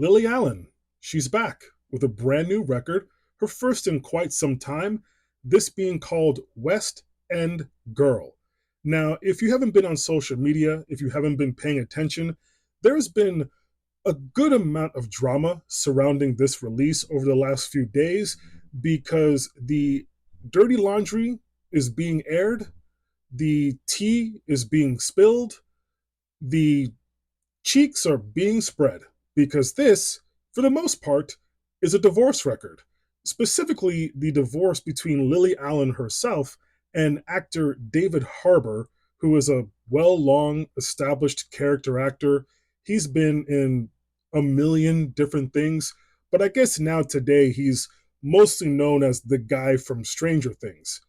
Lily Allen, she's back with a brand new record, her first in quite some time, this being called West End Girl. Now, if you haven't been on social media, if you haven't been paying attention, there's been a good amount of drama surrounding this release over the last few days because the dirty laundry is being aired, the tea is being spilled, the cheeks are being spread because this, for the most part, is a divorce record. Specifically, the divorce between Lily Allen herself and actor David Harbour, who is a long established character actor. He's been in a million different things, but I guess now today he's mostly known as the guy from Stranger Things.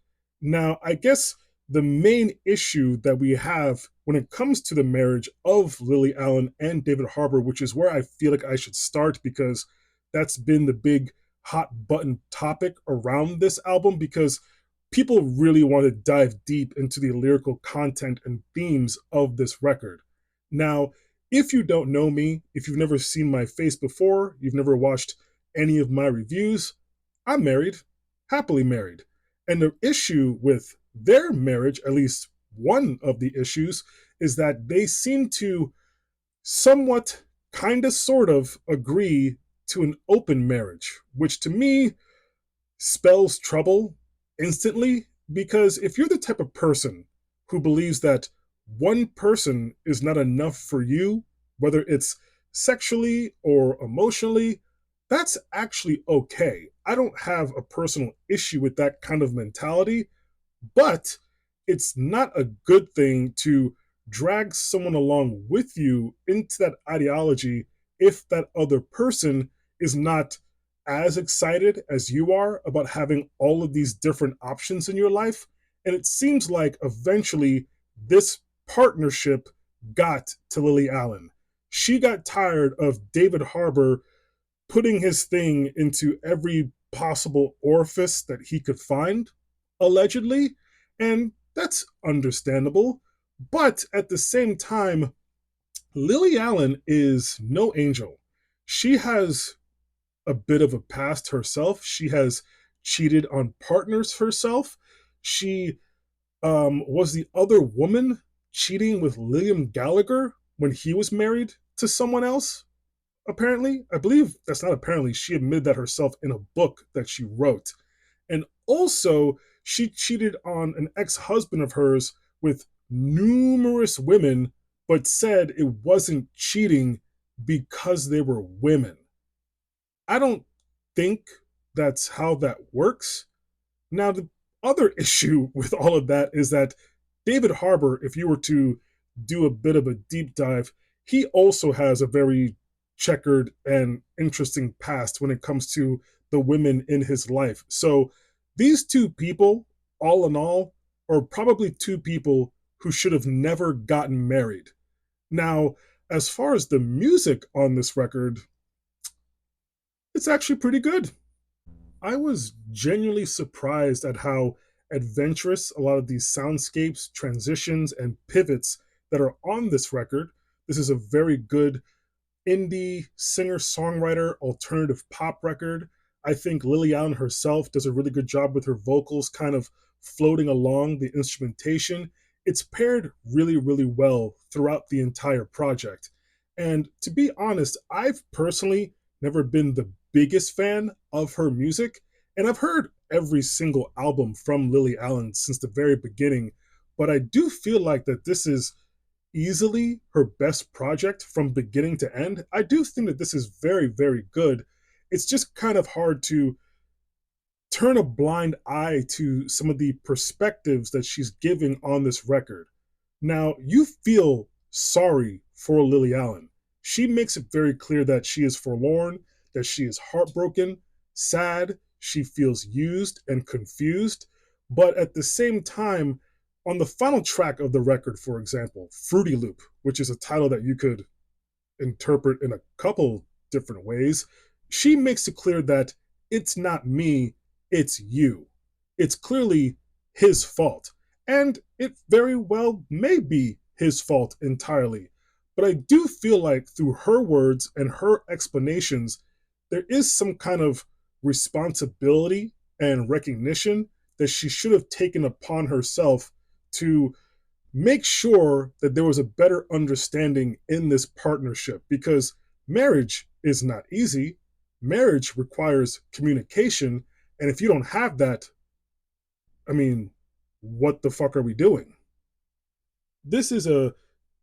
Now, I guess the main issue that we have when it comes to the marriage of Lily Allen and David Harbour, which is where I feel like I should start because that's been the big hot button topic around this album because people really want to dive deep into the lyrical content and themes of this record. Now, if you don't know me, if you've never seen my face before, you've never watched any of my reviews, I'm married, happily married. And the issue with their marriage, at least one of the issues, is that they seem to somewhat, kind of, sort of agree to an open marriage, which to me spells trouble instantly. Because if you're the type of person who believes that one person is not enough for you, whether it's sexually or emotionally, that's actually okay. I don't have a personal issue with that kind of mentality, but it's not a good thing to drag someone along with you into that ideology if that other person is not as excited as you are about having all of these different options in your life. And it seems like eventually this partnership got to Lily Allen. She got tired of David Harbour putting his thing into every possible orifice that he could find, allegedly, and that's understandable. But at the same time, Lily Allen is no angel. She has a bit of a past herself. She has cheated on partners herself. She was the other woman cheating with Liam Gallagher when he was married to someone else. Apparently, I believe that's not apparently, she admitted that herself in a book that she wrote. And also, she cheated on an ex husband of hers with numerous women, but said it wasn't cheating because they were women. I don't think that's how that works. Now, the other issue with all of that is that David Harbour, if you were to do a bit of a deep dive, he also has a very checkered and interesting past when it comes to the women in his life. So these two people, all in all, are probably two people who should have never gotten married. Now, as far as the music on this record, it's actually pretty good. I was genuinely surprised at how adventurous a lot of these soundscapes, transitions, and pivots that are on this record. This is a very good indie singer songwriter alternative pop record. I think Lily Allen herself does a really good job with her vocals kind of floating along the instrumentation. It's paired really, really well throughout the entire project. And to be honest, I've personally never been the biggest fan of her music, and I've heard every single album from Lily Allen since the very beginning, but I do feel like that this is easily her best project from beginning to end. I do think that this is very, very good. It's just kind of hard to turn a blind eye to some of the perspectives that she's giving on this record. Now, you feel sorry for Lily Allen. She makes it very clear that she is forlorn, that she is heartbroken, sad, she feels used and confused, but at the same time, on the final track of the record, for example, Fruity Loop, which is a title that you could interpret in a couple different ways, she makes it clear that it's not me, it's you. It's clearly his fault. And it very well may be his fault entirely. But I do feel like through her words and her explanations, there is some kind of responsibility and recognition that she should have taken upon herself to make sure that there was a better understanding in this partnership, because marriage is not easy. Marriage requires communication. And if you don't have that, I mean, what the fuck are we doing? This is a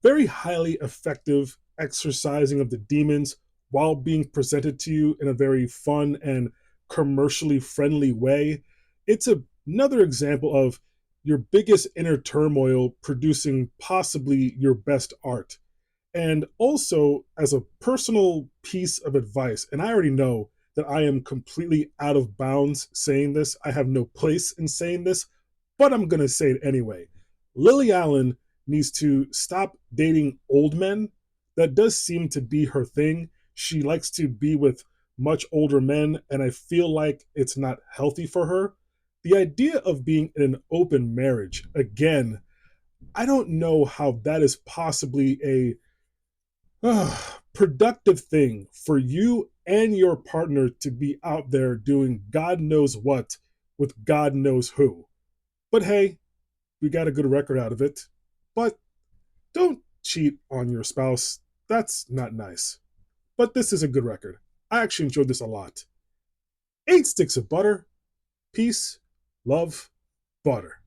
very highly effective exercising of the demons while being presented to you in a very fun and commercially friendly way. It's another example of your biggest inner turmoil producing possibly your best art. And also, as a personal piece of advice, and I already know that I am completely out of bounds saying this, I have no place in saying this, but I'm going to say it anyway. Lily Allen needs to stop dating old men. That does seem to be her thing. She likes to be with much older men, and I feel like it's not healthy for her. The idea of being in an open marriage, again, I don't know how that is possibly a productive thing for you and your partner to be out there doing God knows what with God knows who. But hey, we got a good record out of it. But don't cheat on your spouse. That's not nice. But this is a good record. I actually enjoyed this a lot. 8 sticks of butter. Peace, love, butter.